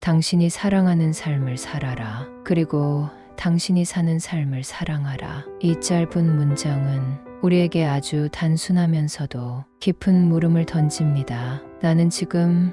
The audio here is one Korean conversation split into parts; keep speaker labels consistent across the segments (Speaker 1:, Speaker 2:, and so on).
Speaker 1: 당신이 사랑하는 삶을 살아라. 그리고 당신이 사는 삶을 사랑하라. 이 짧은 문장은 우리에게 아주 단순하면서도 깊은 물음을 던집니다. 나는 지금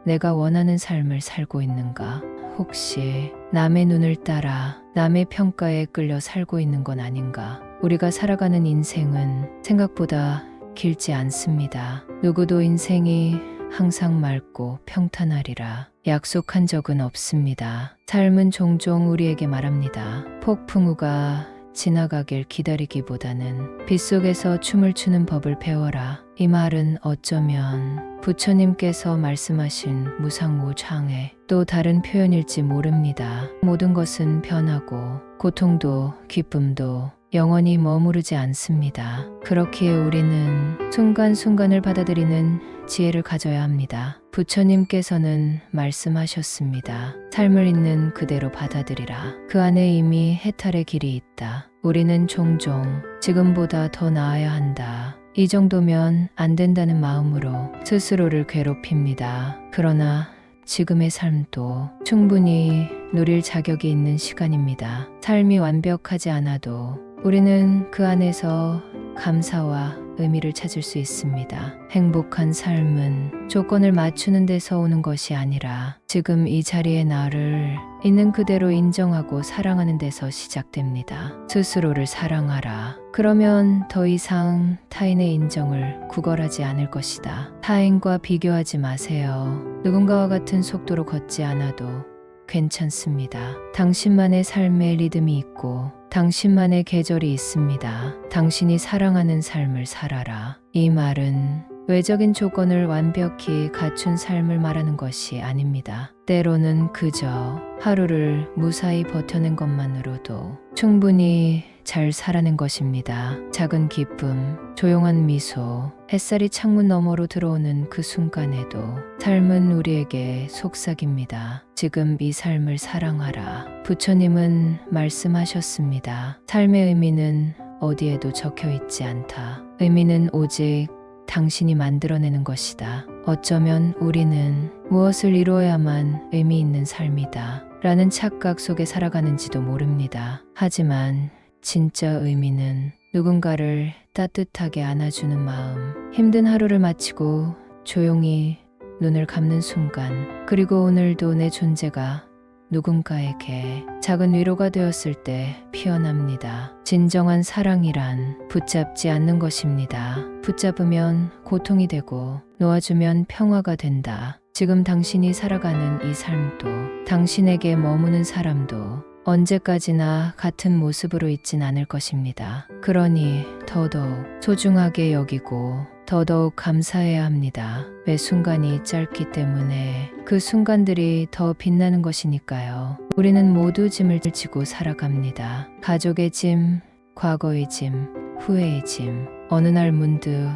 Speaker 1: 내가 원하는 삶을 살고 있는가? 혹시 남의 눈을 따라 남의 평가에 끌려 살고 있는 건 아닌가? 우리가 살아가는 인생은 생각보다 길지 않습니다. 누구도 인생이 항상 맑고 평탄하리라 약속한 적은 없습니다. 삶은 종종 우리에게 말합니다. 폭풍우가 지나가길 기다리기보다는 빗속에서 춤을 추는 법을 배워라. 이 말은 어쩌면 부처님께서 말씀하신 무상무창의 또 다른 표현일지 모릅니다. 모든 것은 변하고 고통도 기쁨도 영원히 머무르지 않습니다. 그렇기에 우리는 순간순간을 받아들이는 지혜를 가져야 합니다. 부처님께서는 말씀하셨습니다. 삶을 있는 그대로 받아들이라. 그 안에 이미 해탈의 길이 있다. 우리는 종종 지금보다 더 나아야 한다. 이 정도면 안 된다는 마음으로 스스로를 괴롭힙니다. 그러나 지금의 삶도 충분히 누릴 자격이 있는 시간입니다. 삶이 완벽하지 않아도 우리는 그 안에서 감사와 의미를 찾을 수 있습니다. 행복한 삶은 조건을 맞추는 데서 오는 것이 아니라 지금 이 자리에 나를 있는 그대로 인정하고 사랑하는 데서 시작됩니다. 스스로를 사랑하라. 그러면 더 이상 타인의 인정을 구걸하지 않을 것이다. 타인과 비교하지 마세요. 누군가와 같은 속도로 걷지 않아도 괜찮습니다. 당신만의 삶의 리듬이 있고 당신만의 계절이 있습니다. 당신이 사랑하는 삶을 살아라. 이 말은 외적인 조건을 완벽히 갖춘 삶을 말하는 것이 아닙니다. 때로는 그저 하루를 무사히 버텨낸 것만으로도 충분히 잘 살아낸 것입니다. 작은 기쁨, 조용한 미소, 햇살이 창문 너머로 들어오는 그 순간에도 삶은 우리에게 속삭입니다. 지금 이 삶을 사랑하라. 부처님은 말씀하셨습니다. 삶의 의미는 어디에도 적혀 있지 않다. 의미는 오직 당신이 만들어내는 것이다. 어쩌면 우리는 무엇을 이루어야만 의미 있는 삶이다 라는 착각 속에 살아가는지도 모릅니다. 하지만 진짜 의미는 누군가를 따뜻하게 안아주는 마음, 힘든 하루를 마치고 조용히 눈을 감는 순간, 그리고 오늘도 내 존재가 누군가에게 작은 위로가 되었을 때 피어납니다. 진정한 사랑이란 붙잡지 않는 것입니다. 붙잡으면 고통이 되고 놓아주면 평화가 된다. 지금 당신이 살아가는 이 삶도 당신에게 머무는 사람도 언제까지나 같은 모습으로 있진 않을 것입니다. 그러니 더더욱 소중하게 여기고 더더욱 감사해야 합니다. 매 순간이 짧기 때문에 그 순간들이 더 빛나는 것이니까요. 우리는 모두 짐을 지고 살아갑니다. 가족의 짐, 과거의 짐, 후회의 짐. 어느 날 문득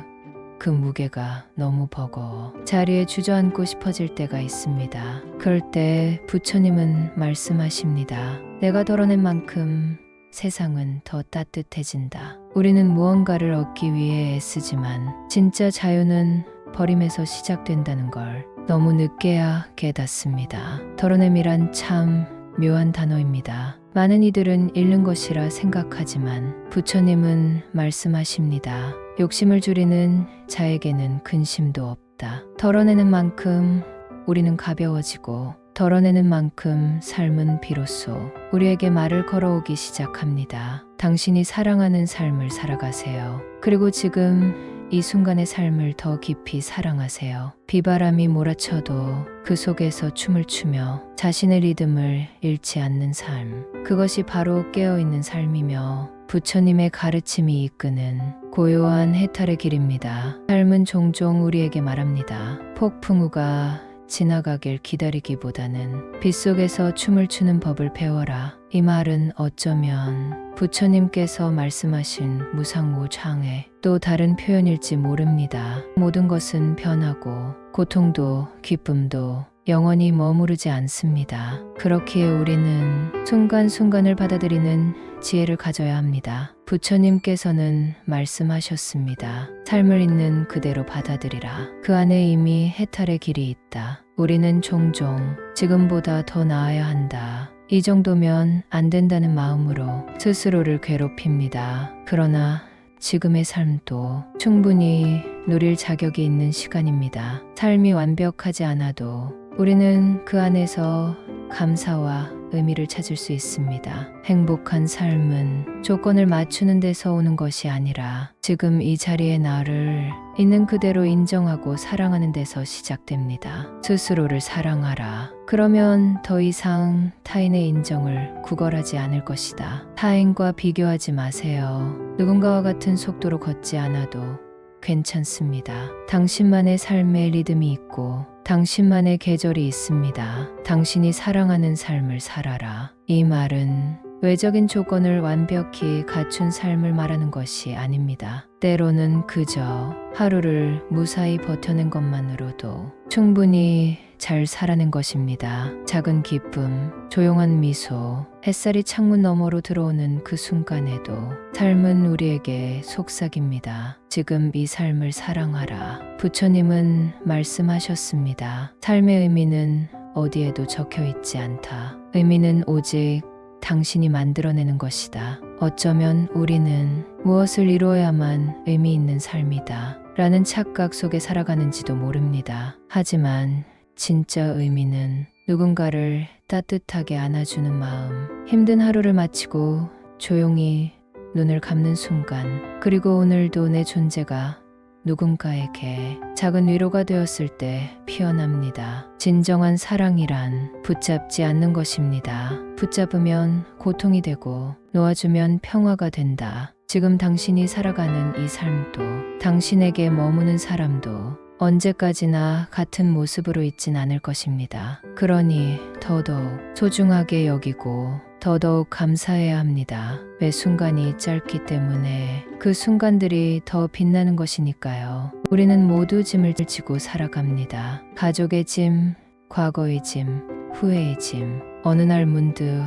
Speaker 1: 그 무게가 너무 버거워 자리에 주저앉고 싶어질 때가 있습니다. 그럴 때 부처님은 말씀하십니다. 내가 덜어낸 만큼 세상은 더 따뜻해진다. 우리는 무언가를 얻기 위해 애쓰지만 진짜 자유는 버림에서 시작된다는 걸 너무 늦게야 깨닫습니다. 덜어냄이란 참 묘한 단어입니다. 많은 이들은 잃는 것이라 생각하지만 부처님은 말씀하십니다. 욕심을 줄이는 자에게는 근심도 없다. 덜어내는 만큼 우리는 가벼워지고 덜어내는 만큼 삶은 비로소 우리에게 말을 걸어오기 시작합니다. 당신이 사랑하는 삶을 살아가세요. 그리고 지금 이 순간의 삶을 더 깊이 사랑하세요. 비바람이 몰아쳐도 그 속에서 춤을 추며 자신의 리듬을 잃지 않는 삶. 그것이 바로 깨어있는 삶이며 부처님의 가르침이 이끄는 고요한 해탈의 길입니다. 삶은 종종 우리에게 말합니다. 폭풍우가 지나가길 기다리기보다는 빗속에서 춤을 추는 법을 배워라. 이 말은 어쩌면 부처님께서 말씀하신 무상무창의 또 다른 표현일지 모릅니다. 모든 것은 변하고 고통도 기쁨도 영원히 머무르지 않습니다. 그렇기에 우리는 순간순간을 받아들이는 지혜를 가져야 합니다. 부처님께서는 말씀하셨습니다. 삶을 있는 그대로 받아들이라. 그 안에 이미 해탈의 길이 있다. 우리는 종종 지금보다 더 나아야 한다. 이 정도면 안 된다는 마음으로 스스로를 괴롭힙니다. 그러나 지금의 삶도 충분히 누릴 자격이 있는 시간입니다. 삶이 완벽하지 않아도 우리는 그 안에서 감사와 의미를 찾을 수 있습니다. 행복한 삶은 조건을 맞추는 데서 오는 것이 아니라 지금 이 자리에 나를 있는 그대로 인정하고 사랑하는 데서 시작됩니다. 스스로를 사랑하라. 그러면 더 이상 타인의 인정을 구걸하지 않을 것이다. 타인과 비교하지 마세요. 누군가와 같은 속도로 걷지 않아도 괜찮습니다. 당신만의 삶의 리듬이 있고 당신만의 계절이 있습니다. 당신이 사랑하는 삶을 살아라. 이 말은 외적인 조건을 완벽히 갖춘 삶을 말하는 것이 아닙니다. 때로는 그저 하루를 무사히 버텨낸 것만으로도 충분히 잘 살아낸 것입니다. 작은 기쁨, 조용한 미소, 햇살이 창문 너머로 들어오는 그 순간에도 삶은 우리에게 속삭입니다. 지금 이 삶을 사랑하라. 부처님은 말씀하셨습니다. 삶의 의미는 어디에도 적혀 있지 않다. 의미는 오직 당신이 만들어내는 것이다. 어쩌면 우리는 무엇을 이루어야만 의미 있는 삶이다 라는 착각 속에 살아가는지도 모릅니다. 하지만 진짜 의미는 누군가를 따뜻하게 안아주는 마음, 힘든 하루를 마치고 조용히 눈을 감는 순간, 그리고 오늘도 내 존재가 누군가에게 작은 위로가 되었을 때 피어납니다. 진정한 사랑이란 붙잡지 않는 것입니다. 붙잡으면 고통이 되고 놓아주면 평화가 된다. 지금 당신이 살아가는 이 삶도 당신에게 머무는 사람도 언제까지나 같은 모습으로 있진 않을 것입니다. 그러니 더더욱 소중하게 여기고 더더욱 감사해야 합니다. 매 순간이 짧기 때문에 그 순간들이 더 빛나는 것이니까요. 우리는 모두 짐을 지고 살아갑니다. 가족의 짐, 과거의 짐, 후회의 짐. 어느 날 문득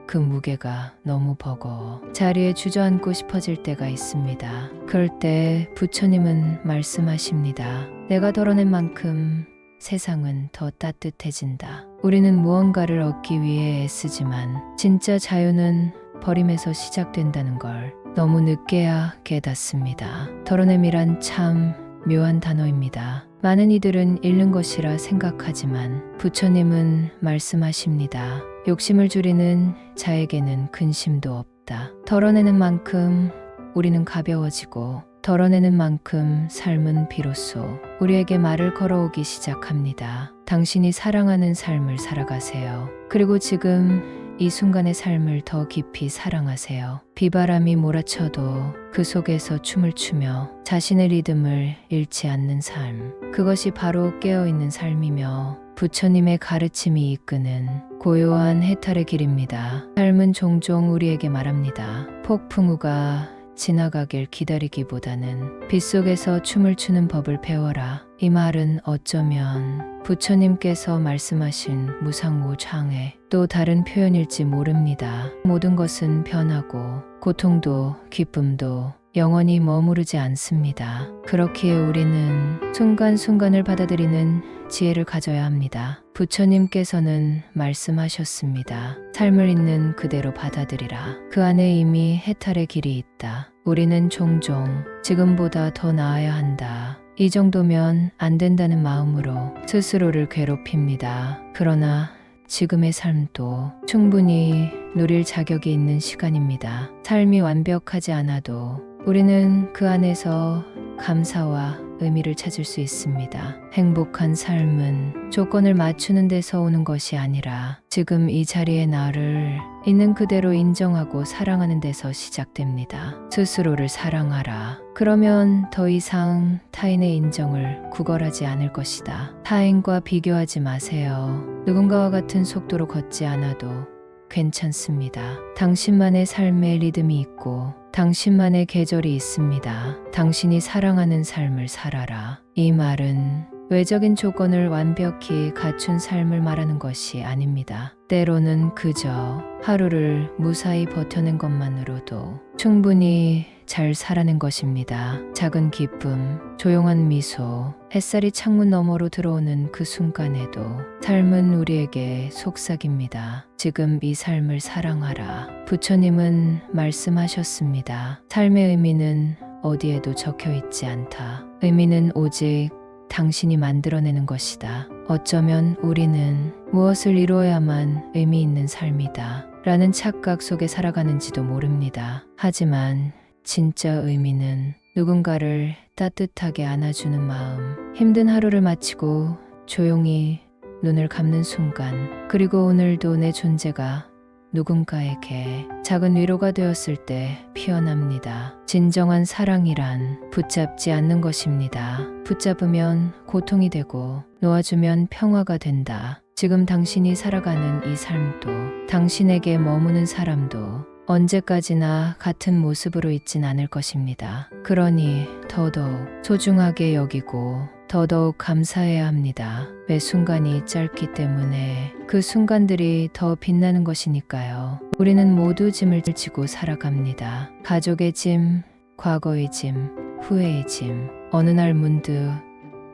Speaker 1: 그 무게가 너무 버거워 자리에 주저앉고 싶어질 때가 있습니다. 그럴 때 부처님은 말씀하십니다. 내가 덜어낸 만큼 세상은 더 따뜻해진다. 우리는 무언가를 얻기 위해 애쓰지만 진짜 자유는 버림에서 시작된다는 걸 너무 늦게야 깨닫습니다. 덜어냄이란 참 묘한 단어입니다. 많은 이들은 잃는 것이라 생각하지만 부처님은 말씀하십니다. 욕심을 줄이는 자에게는 근심도 없다. 덜어내는 만큼 우리는 가벼워지고 덜어내는 만큼 삶은 비로소 우리에게 말을 걸어오기 시작합니다. 당신이 사랑하는 삶을 살아가세요. 그리고 지금 이 순간의 삶을 더 깊이 사랑하세요. 비바람이 몰아쳐도 그 속에서 춤을 추며 자신의 리듬을 잃지 않는 삶. 그것이 바로 깨어있는 삶이며 부처님의 가르침이 이끄는 고요한 해탈의 길입니다. 삶은 종종 우리에게 말합니다. 폭풍우가 지나가길 기다리기보다는 빗속에서 춤을 추는 법을 배워라. 이 말은 어쩌면 부처님께서 말씀하신 무상무창의 또 다른 표현일지 모릅니다. 모든 것은 변하고 고통도 기쁨도 영원히 머무르지 않습니다. 그렇기에 우리는 순간순간을 받아들이는 지혜를 가져야 합니다. 부처님께서는 말씀하셨습니다. 삶을 있는 그대로 받아들이라. 그 안에 이미 해탈의 길이 있다. 우리는 종종 지금보다 더 나아야 한다. 이 정도면 안 된다는 마음으로 스스로를 괴롭힙니다. 그러나 지금의 삶도 충분히 누릴 자격이 있는 시간입니다. 삶이 완벽하지 않아도 우리는 그 안에서 감사와 의미를 찾을 수 있습니다. 행복한 삶은 조건을 맞추는 데서 오는 것이 아니라 지금 이 자리에 나를 있는 그대로 인정하고 사랑하는 데서 시작됩니다. 스스로를 사랑하라. 그러면 더 이상 타인의 인정을 구걸하지 않을 것이다. 타인과 비교하지 마세요. 누군가와 같은 속도로 걷지 않아도 괜찮습니다. 당신만의 삶의 리듬이 있고 당신만의 계절이 있습니다. 당신이 사랑하는 삶을 살아라. 이 말은 외적인 조건을 완벽히 갖춘 삶을 말하는 것이 아닙니다. 때로는 그저 하루를 무사히 버텨낸 것만으로도 충분히 잘 살아낸 것입니다. 작은 기쁨, 조용한 미소, 햇살이 창문 너머로 들어오는 그 순간에도 삶은 우리에게 속삭입니다. 지금 이 삶을 사랑하라. 부처님은 말씀하셨습니다. 삶의 의미는 어디에도 적혀 있지 않다. 의미는 오직 당신이 만들어내는 것이다. 어쩌면 우리는 무엇을 이루어야만 의미 있는 삶이다 라는 착각 속에 살아가는지도 모릅니다. 하지만 진짜 의미는 누군가를 따뜻하게 안아주는 마음, 힘든 하루를 마치고 조용히 눈을 감는 순간, 그리고 오늘도 내 존재가 누군가에게 작은 위로가 되었을 때 피어납니다. 진정한 사랑이란 붙잡지 않는 것입니다. 붙잡으면 고통이 되고 놓아주면 평화가 된다. 지금 당신이 살아가는 이 삶도, 당신에게 머무는 사람도 언제까지나 같은 모습으로 있진 않을 것입니다. 그러니 더더욱 소중하게 여기고 더더욱 감사해야 합니다. 매 순간이 짧기 때문에 그 순간들이 더 빛나는 것이니까요. 우리는 모두 짐을 지고 살아갑니다. 가족의 짐, 과거의 짐, 후회의 짐. 어느 날 문득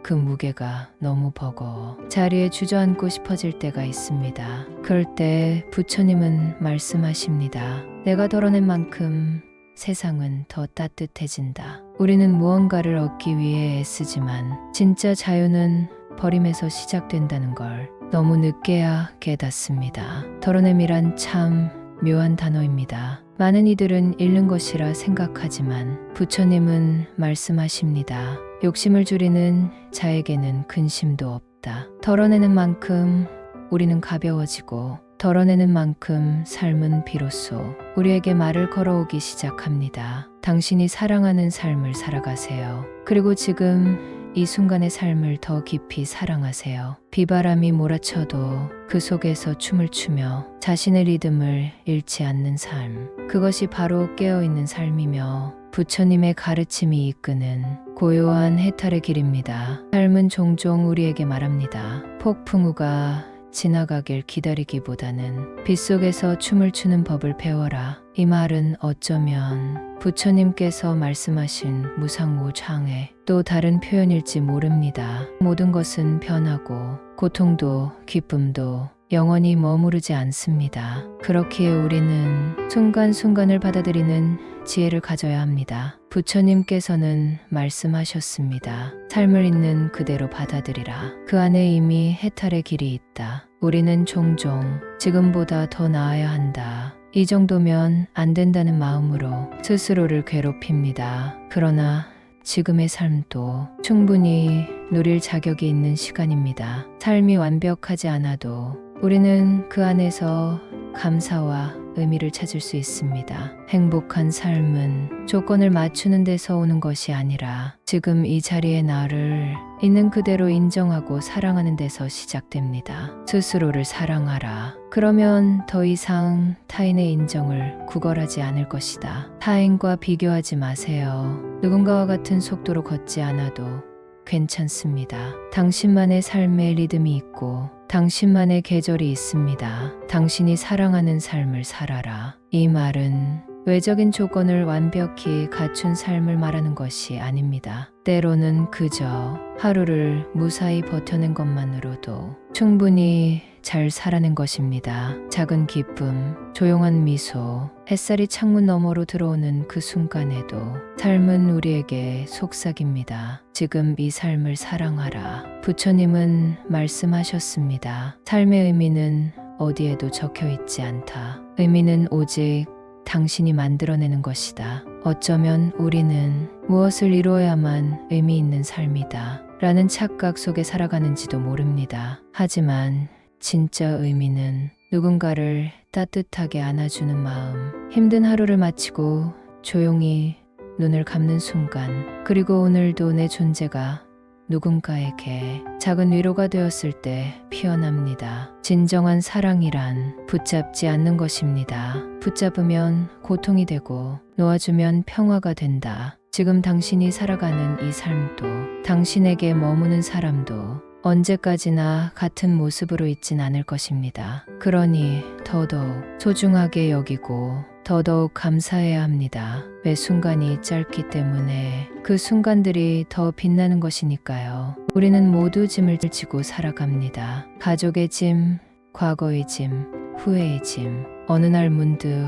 Speaker 1: 그 무게가 너무 버거워 자리에 주저앉고 싶어질 때가 있습니다. 그럴 때 부처님은 말씀하십니다. 내가 덜어낸 만큼 세상은 더 따뜻해진다. 우리는 무언가를 얻기 위해 애쓰지만 진짜 자유는 버림에서 시작된다는 걸 너무 늦게야 깨닫습니다. 덜어냄이란 참 묘한 단어입니다. 많은 이들은 잃는 것이라 생각하지만 부처님은 말씀하십니다. 욕심을 줄이는 자에게는 근심도 없다. 덜어내는 만큼 우리는 가벼워지고 덜어내는 만큼 삶은 비로소 우리에게 말을 걸어오기 시작합니다. 당신이 사랑하는 삶을 살아가세요. 그리고 지금 이 순간의 삶을 더 깊이 사랑하세요. 비바람이 몰아쳐도 그 속에서 춤을 추며 자신의 리듬을 잃지 않는 삶. 그것이 바로 깨어있는 삶이며 부처님의 가르침이 이끄는 고요한 해탈의 길입니다. 삶은 종종 우리에게 말합니다. 폭풍우가 지나가길 기다리기보다는 빗속에서 춤을 추는 법을 배워라. 이 말은 어쩌면 부처님께서 말씀하신 무상무창의 또 다른 표현일지 모릅니다. 모든 것은 변하고 고통도 기쁨도 영원히 머무르지 않습니다. 그렇기에 우리는 순간순간을 받아들이는 지혜를 가져야 합니다. 부처님께서는 말씀하셨습니다. 삶을 있는 그대로 받아들이라. 그 안에 이미 해탈의 길이 있다. 우리는 종종 지금보다 더 나아야 한다. 이 정도면 안 된다는 마음으로 스스로를 괴롭힙니다. 그러나 지금의 삶도 충분히 누릴 자격이 있는 시간입니다. 삶이 완벽하지 않아도 우리는 그 안에서 감사와 의미를 찾을 수 있습니다. 행복한 삶은 조건을 맞추는 데서 오는 것이 아니라 지금 이 자리에 나를 있는 그대로 인정하고 사랑하는 데서 시작됩니다. 스스로를 사랑하라. 그러면 더 이상 타인의 인정을 구걸하지 않을 것이다. 타인과 비교하지 마세요. 누군가와 같은 속도로 걷지 않아도 괜찮습니다. 당신만의 삶의 리듬이 있고 당신만의 계절이 있습니다. 당신이 사랑하는 삶을 살아라. 이 말은 외적인 조건을 완벽히 갖춘 삶을 말하는 것이 아닙니다. 때로는 그저 하루를 무사히 버텨낸 것만으로도 충분히 잘 살아낸 것입니다. 작은 기쁨, 조용한 미소, 햇살이 창문 너머로 들어오는 그 순간에도 삶은 우리에게 속삭입니다. 지금 이 삶을 사랑하라. 부처님은 말씀하셨습니다. 삶의 의미는 어디에도 적혀 있지 않다. 의미는 오직 당신이 만들어내는 것이다. 어쩌면 우리는 무엇을 이루어야만 의미 있는 삶이다 라는 착각 속에 살아가는지도 모릅니다. 하지만 진짜 의미는 누군가를 따뜻하게 안아주는 마음, 힘든 하루를 마치고 조용히 눈을 감는 순간, 그리고 오늘도 내 존재가 누군가에게 작은 위로가 되었을 때 피어납니다. 진정한 사랑이란 붙잡지 않는 것입니다. 붙잡으면 고통이 되고 놓아주면 평화가 된다. 지금 당신이 살아가는 이 삶도, 당신에게 머무는 사람도 언제까지나 같은 모습으로 있진 않을 것입니다. 그러니 더더욱 소중하게 여기고 더더욱 감사해야 합니다. 매 순간이 짧기 때문에 그 순간들이 더 빛나는 것이니까요. 우리는 모두 짐을 지고 살아갑니다. 가족의 짐, 과거의 짐, 후회의 짐. 어느 날 문득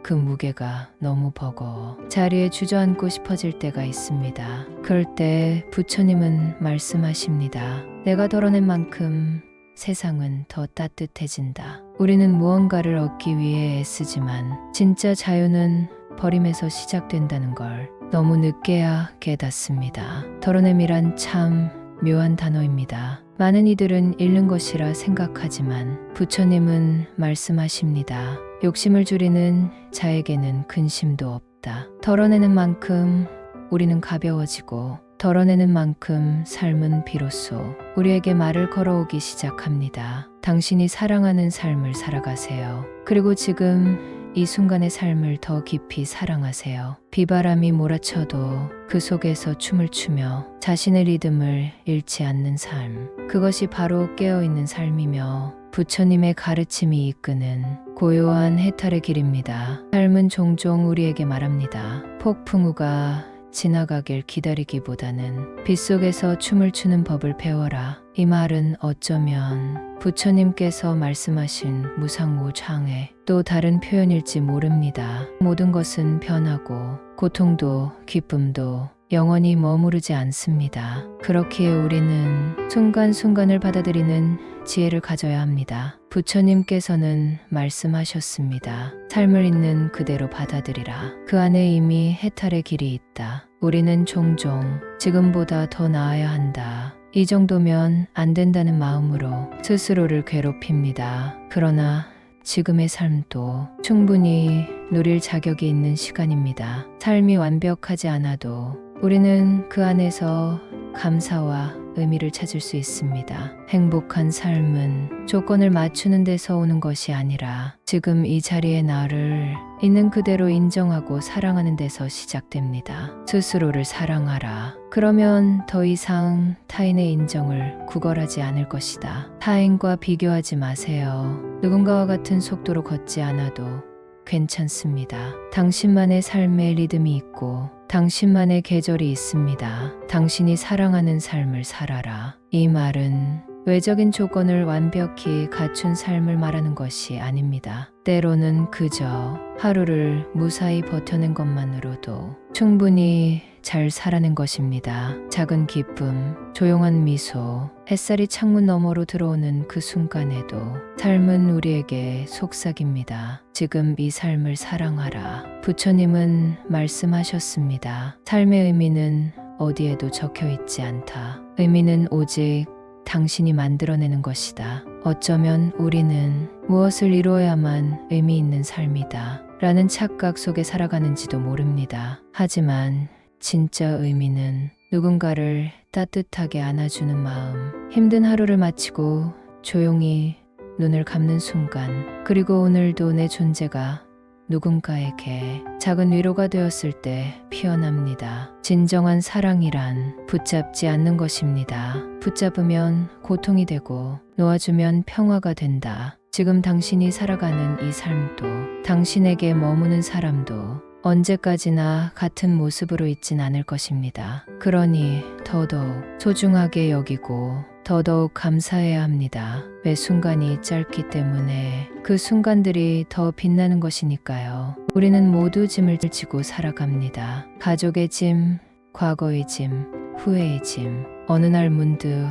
Speaker 1: 그 무게가 너무 버거워 자리에 주저앉고 싶어질 때가 있습니다. 그럴 때 부처님은 말씀하십니다. 내가 덜어낸 만큼 세상은 더 따뜻해진다. 우리는 무언가를 얻기 위해 애쓰지만 진짜 자유는 버림에서 시작된다는 걸 너무 늦게야 깨닫습니다. 덜어냄이란 참 묘한 단어입니다. 많은 이들은 잃는 것이라 생각하지만 부처님은 말씀하십니다. 욕심을 줄이는 자에게는 근심도 없다. 덜어내는 만큼 우리는 가벼워지고 덜어내는 만큼 삶은 비로소 우리에게 말을 걸어오기 시작합니다. 당신이 사랑하는 삶을 살아가세요. 그리고 지금 이 순간의 삶을 더 깊이 사랑하세요. 비바람이 몰아쳐도 그 속에서 춤을 추며 자신의 리듬을 잃지 않는 삶. 그것이 바로 깨어있는 삶이며 부처님의 가르침이 이끄는 고요한 해탈의 길입니다. 삶은 종종 우리에게 말합니다. 폭풍우가 지나가길 기다리기보다는 빗속에서 춤을 추는 법을 배워라. 이 말은 어쩌면 부처님께서 말씀하신 무상무창의 또 다른 표현일지 모릅니다. 모든 것은 변하고 고통도 기쁨도 영원히 머무르지 않습니다. 그렇기에 우리는 순간순간을 받아들이는 지혜를 가져야 합니다. 부처님께서는 말씀하셨습니다. 삶을 있는 그대로 받아들이라. 그 안에 이미 해탈의 길이 있다. 우리는 종종 지금보다 더 나아야 한다. 이 정도면 안 된다는 마음으로 스스로를 괴롭힙니다. 그러나 지금의 삶도 충분히 누릴 자격이 있는 시간입니다. 삶이 완벽하지 않아도 우리는 그 안에서 감사와 의미를 찾을 수 있습니다. 행복한 삶은 조건을 맞추는 데서 오는 것이 아니라 지금 이 자리에 나를 있는 그대로 인정하고 사랑하는 데서 시작됩니다. 스스로를 사랑하라. 그러면 더 이상 타인의 인정을 구걸하지 않을 것이다. 타인과 비교하지 마세요. 누군가와 같은 속도로 걷지 않아도 괜찮습니다. 당신만의 삶의 리듬이 있고 당신만의 계절이 있습니다. 당신이 사랑하는 삶을 살아라. 이 말은 외적인 조건을 완벽히 갖춘 삶을 말하는 것이 아닙니다. 때로는 그저 하루를 무사히 버텨낸 것만으로도 충분히 잘 살아낸 것입니다. 작은 기쁨, 조용한 미소, 햇살이 창문 너머로 들어오는 그 순간에도 삶은 우리에게 속삭입니다. 지금 이 삶을 사랑하라. 부처님은 말씀하셨습니다. 삶의 의미는 어디에도 적혀 있지 않다. 의미는 오직 당신이 만들어내는 것이다. 어쩌면 우리는 무엇을 이루어야만 의미 있는 삶이다 라는 착각 속에 살아가는지도 모릅니다. 하지만 진짜 의미는 누군가를 따뜻하게 안아주는 마음, 힘든 하루를 마치고 조용히 눈을 감는 순간, 그리고 오늘도 내 존재가 누군가에게 작은 위로가 되었을 때 피어납니다. 진정한 사랑이란 붙잡지 않는 것입니다. 붙잡으면 고통이 되고 놓아주면 평화가 된다. 지금 당신이 살아가는 이 삶도 당신에게 머무는 사람도 언제까지나 같은 모습으로 있진 않을 것입니다. 그러니 더더욱 소중하게 여기고 더더욱 감사해야 합니다. 매 순간이 짧기 때문에 그 순간들이 더 빛나는 것이니까요. 우리는 모두 짐을 지고 살아갑니다. 가족의 짐, 과거의 짐, 후회의 짐. 어느 날 문득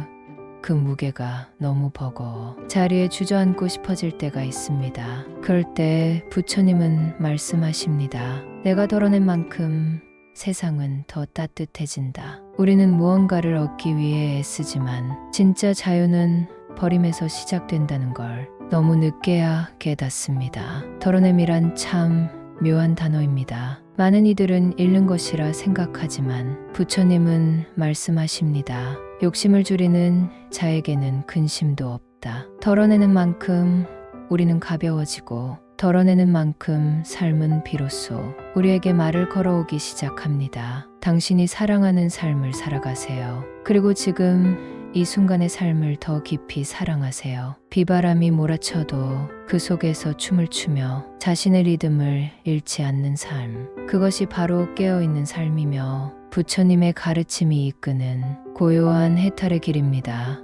Speaker 1: 그 무게가 너무 버거워 자리에 주저앉고 싶어질 때가 있습니다. 그럴 때 부처님은 말씀하십니다. 내가 덜어낸 만큼 세상은 더 따뜻해진다. 우리는 무언가를 얻기 위해 애쓰지만 진짜 자유는 버림에서 시작된다는 걸 너무 늦게야 깨닫습니다. 덜어냄이란 참 묘한 단어입니다. 많은 이들은 잃는 것이라 생각하지만 부처님은 말씀하십니다. 욕심을 줄이는 자에게는 근심도 없다. 덜어내는 만큼 우리는 가벼워지고 덜어내는 만큼 삶은 비로소 우리에게 말을 걸어오기 시작합니다. 당신이 사랑하는 삶을 살아가세요. 그리고 지금 이 순간의 삶을 더 깊이 사랑하세요. 비바람이 몰아쳐도 그 속에서 춤을 추며 자신의 리듬을 잃지 않는 삶. 그것이 바로 깨어있는 삶이며 부처님의 가르침이 이끄는 고요한 해탈의 길입니다.